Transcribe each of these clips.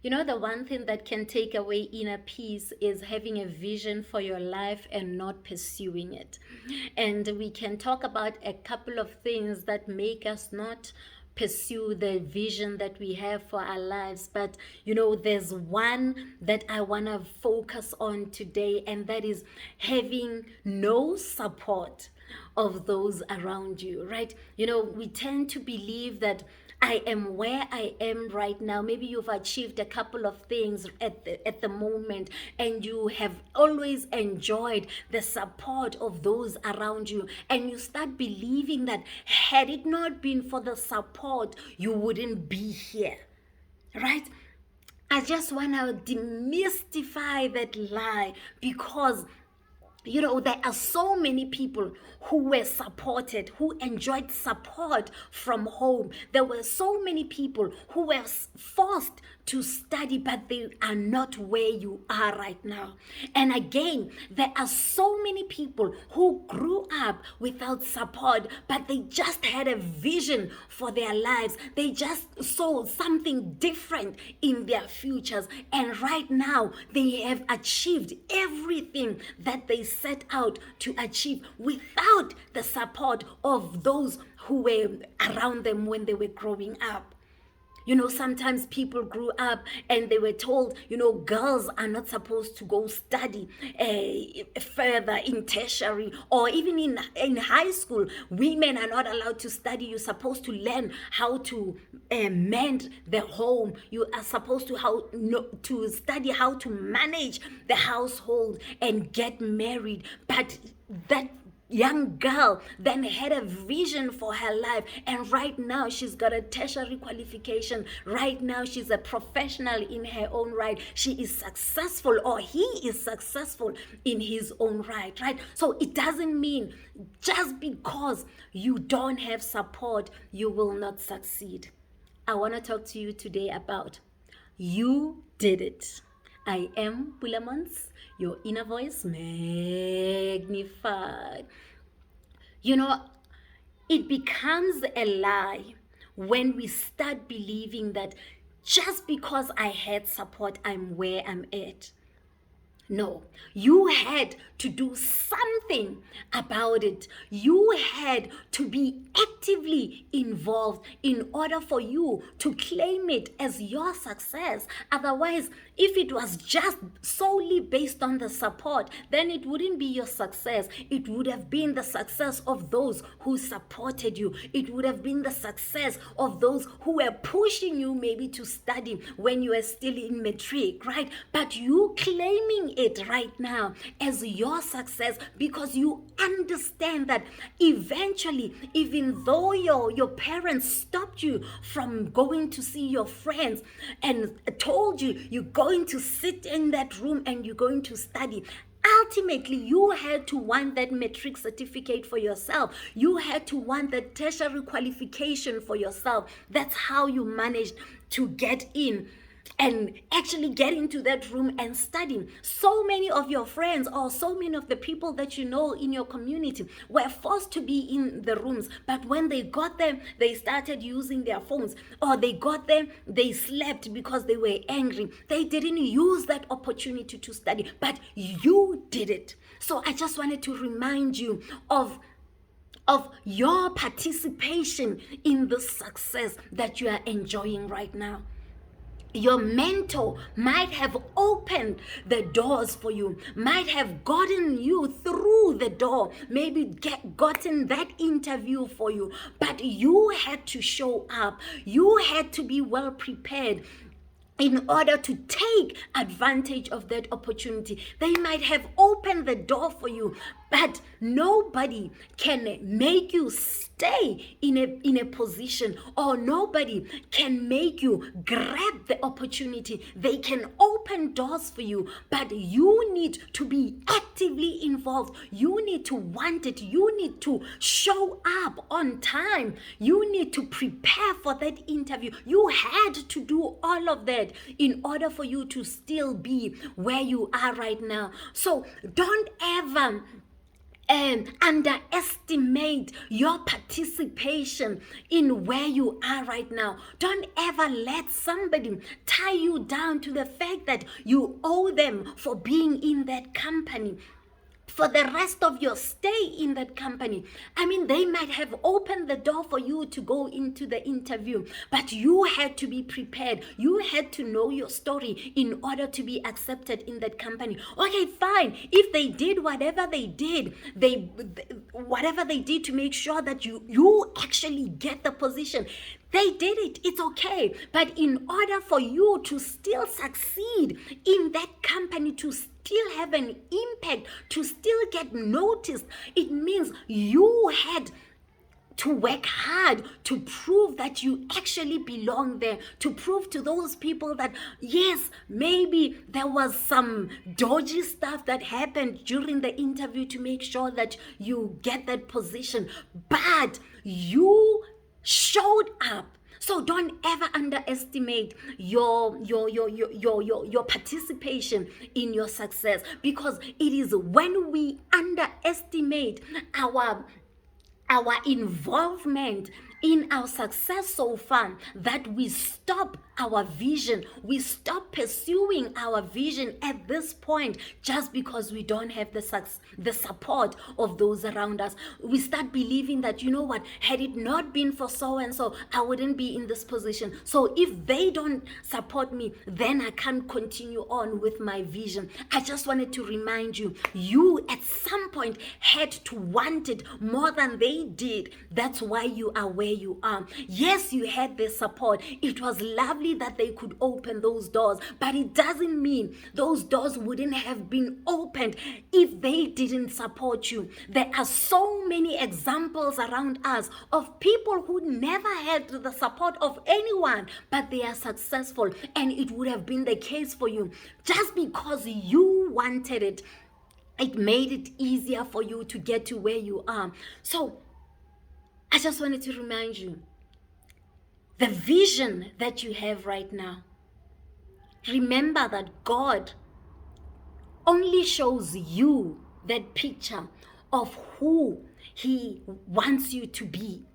You know, the one thing that can take away inner peace is having a vision for your life and not pursuing it. And we can talk about a couple of things that make us not pursue the vision that we have for our lives. But you know, there's one that I want to focus on today, and that is having no support of those around you, right? You know, we tend to believe that I am where I am right now. Maybe you've achieved a couple of things at the moment, and you have always enjoyed the support of those around you. And you start believing that had it not been for the support, you wouldn't be here, right? I just want to demystify that lie, because you know, there are so many people who were supported, who enjoyed support from home. There were so many people who were forced to study, but they are not where you are right now. And again, there are so many people who grew up without support, but they just had a vision for their lives. They just saw something different in their futures. And right now, they have achieved everything that they set out to achieve without the support of those who were around them when they were growing up. You know, sometimes people grew up and they were told, you know, girls are not supposed to go study further in tertiary, or even in high school. Women are not allowed to study. You're supposed to learn how to mend the home. You are supposed to study how to manage the household and get married. But that young girl then had a vision for her life, and right now she's got a tertiary qualification. Right now she's a professional in her own right. She is successful, or he is successful in his own right. So it doesn't mean just because you don't have support you will not succeed. I want to talk to you today about you did it. I am Pulaa Montz, your inner voice magnified. You know, it becomes a lie when we start believing that just because I had support, I'm where I'm at. No, you had to do something about it. You had to be actively involved in order for you to claim it as your success. Otherwise, if it was just solely based on the support, then it wouldn't be your success. It would have been the success of those who supported you. It would have been the success of those who were pushing you maybe to study when you were still in matric, right? But you claiming it right now as your success because you understand that eventually, even though your parents stopped you from going to see your friends and told you you're going to sit in that room and you're going to study, ultimately, you had to want that matric certificate for yourself. You had to want that tertiary qualification for yourself. That's how you managed to get in and actually get into that room and study. So many of your friends, or so many of the people that you know in your community, were forced to be in the rooms, but when they got there, they started using their phones, or they got there, they slept because they were angry. They didn't use that opportunity to study, but you did it. So I just wanted to remind you of your participation in the success that you are enjoying right now. Your mentor might have opened the doors for you, might have gotten you through the door, maybe gotten that interview for you, but you had to show up. You had to be well prepared in order to take advantage of that opportunity. They might have opened the door for you, but nobody can make you stay in a position, or nobody can make you grab the opportunity. They can open doors for you, but you need to be actively involved. You need to want it. You need to show up on time. You need to prepare for that interview. You had to do all of that in order for you to still be where you are right now. So don't ever underestimate your participation in where you are right now. Don't ever let somebody tie you down to the fact that you owe them for being in that company, for the rest of your stay in that company. I mean, they might have opened the door for you to go into the interview, but you had to be prepared. You had to know your story in order to be accepted in that company. Okay, fine. If they did whatever they did, whatever they did to make sure that you actually get the position, they did it. It's okay. But in order for you to still succeed in that company, to still have an impact, to still get noticed, it means you had to work hard to prove that you actually belong there, to prove to those people that, yes, maybe there was some dodgy stuff that happened during the interview to make sure that you get that position, but you showed up. So don't ever underestimate your participation in your success, because it is when we underestimate our involvement in our success so far that we stop our vision. We stop pursuing our vision at this point just because we don't have the support of those around us. We start believing that, you know what, had it not been for so and so, I wouldn't be in this position. So if they don't support me, then I can't continue on with my vision. I just wanted to remind you, you at some point had to want it more than they did. That's why you are where you are. Yes, you had their support. It was lovely that they could open those doors, but it doesn't mean those doors wouldn't have been opened if they didn't support you. There are so many examples around us of people who never had the support of anyone, but they are successful, and it would have been the case for you. Just because you wanted it, it made it easier for you to get to where you are. So I just wanted to remind you, the vision that you have right now, remember that God only shows you that picture of who He wants you to be,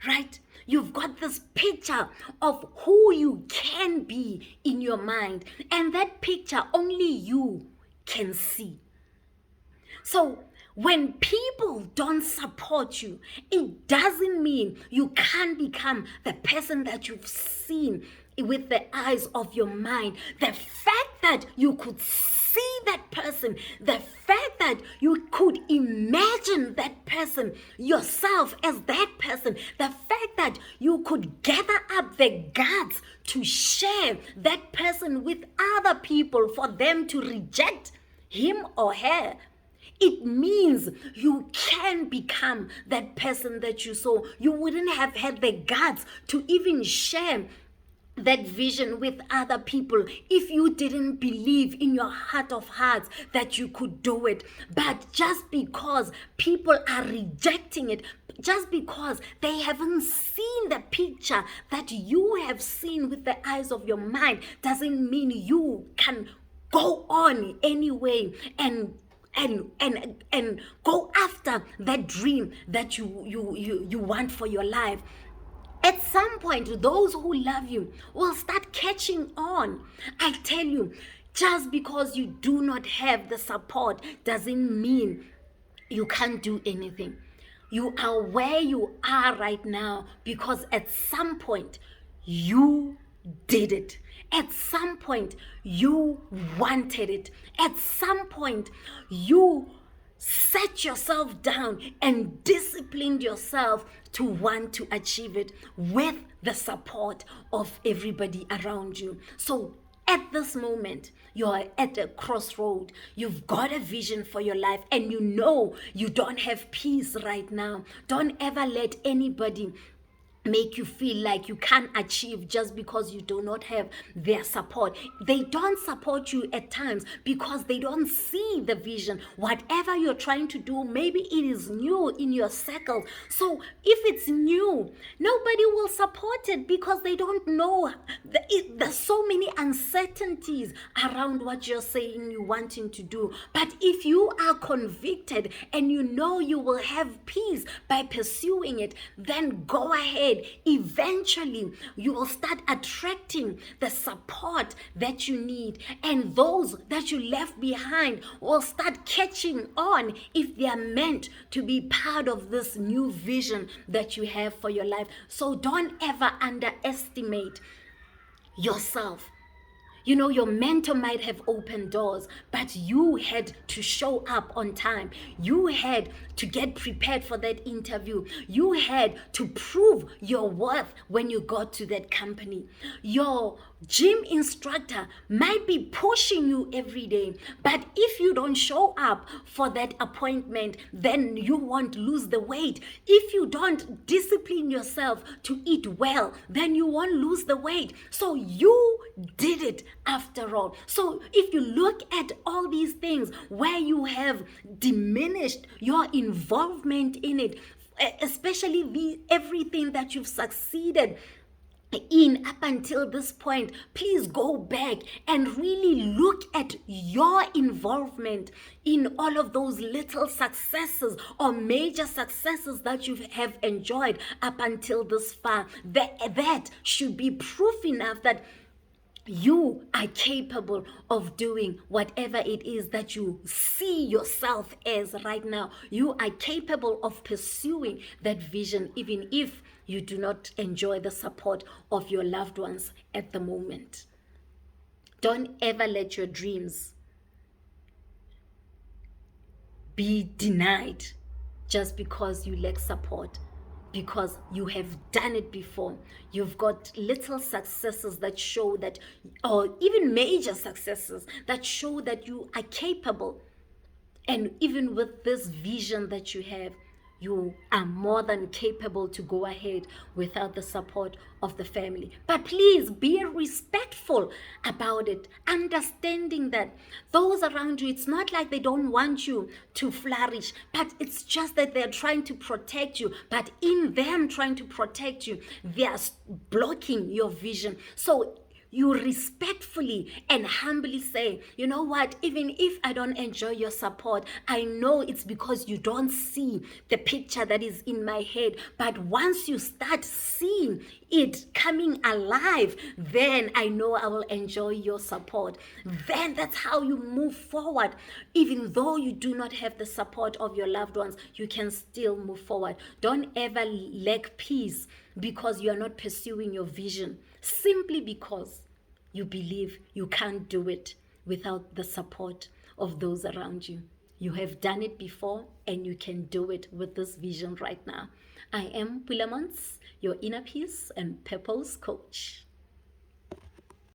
right? You've got this picture of who you can be in your mind, and that picture only you can see. So when people don't support you, it doesn't mean you can't become the person that you've seen with the eyes of your mind. The fact that you could see that person, the fact that you could imagine that person yourself as that person, the fact that you could gather up the guts to share that person with other people for them to reject him or her, it means you can become that person that you saw. You wouldn't have had the guts to even share that vision with other people if you didn't believe in your heart of hearts that you could do it. But just because people are rejecting it, just because they haven't seen the picture that you have seen with the eyes of your mind, doesn't mean you can go on anyway and go after that dream that you want for your life. At some point, those who love you will start catching on. I tell you, just because you do not have the support doesn't mean you can't do anything. You are where you are right now because at some point you did it. At some point you wanted it. At some point you set yourself down and disciplined yourself to want to achieve it with the support of everybody around you. So at this moment, you're at a crossroad. You've got a vision for your life and you know you don't have peace right now. Don't ever let anybody make you feel like you can't achieve just because you do not have their support. They don't support you at times because they don't see the vision. Whatever you're trying to do, maybe it is new in your circle. So if it's new, nobody will support it because they don't know. There's so many uncertainties around what you're saying you wanting to do. But if you are convicted and you know you will have peace by pursuing it, then go ahead. Eventually, you will start attracting the support that you need, and those that you left behind will start catching on if they are meant to be part of this new vision that you have for your life. So don't ever underestimate yourself. You know, your mentor might have opened doors, but you had to show up on time. You had to get prepared for that interview. You had to prove your worth when you got to that company. Your gym instructor might be pushing you every day, but if you don't show up for that appointment, then you won't lose the weight. If you don't discipline yourself to eat well, then you won't lose the weight. So you did it after all. So if you look at all these things where you have diminished your involvement in it, especially everything that you've succeeded in up until this point, please go back and really look at your involvement in all of those little successes or major successes that you have enjoyed up until this far. That should be proof enough that you are capable of doing whatever it is that you see yourself as right now. You are capable of pursuing that vision, even if you do not enjoy the support of your loved ones at the moment. Don't ever let your dreams be denied just because you lack support, because you have done it before. You've got little successes that show that, or even major successes that show that you are capable. And even with this vision that you have, you are more than capable to go ahead without the support of the family. But please be respectful about it, understanding that those around you, it's not like they don't want you to flourish, but it's just that they're trying to protect you. But in them trying to protect you, they are blocking your vision. So you respectfully and humbly say, you know what, even if I don't enjoy your support, I know it's because you don't see the picture that is in my head. But once you start seeing it coming alive, then I know I will enjoy your support. Then that's how you move forward. Even though you do not have the support of your loved ones, you can still move forward. Don't ever lack peace because you are not pursuing your vision, simply because you believe you can't do it without the support of those around you. You have done it before and you can do it with this vision right now. I am Pulaa Montz, your inner peace and purpose coach.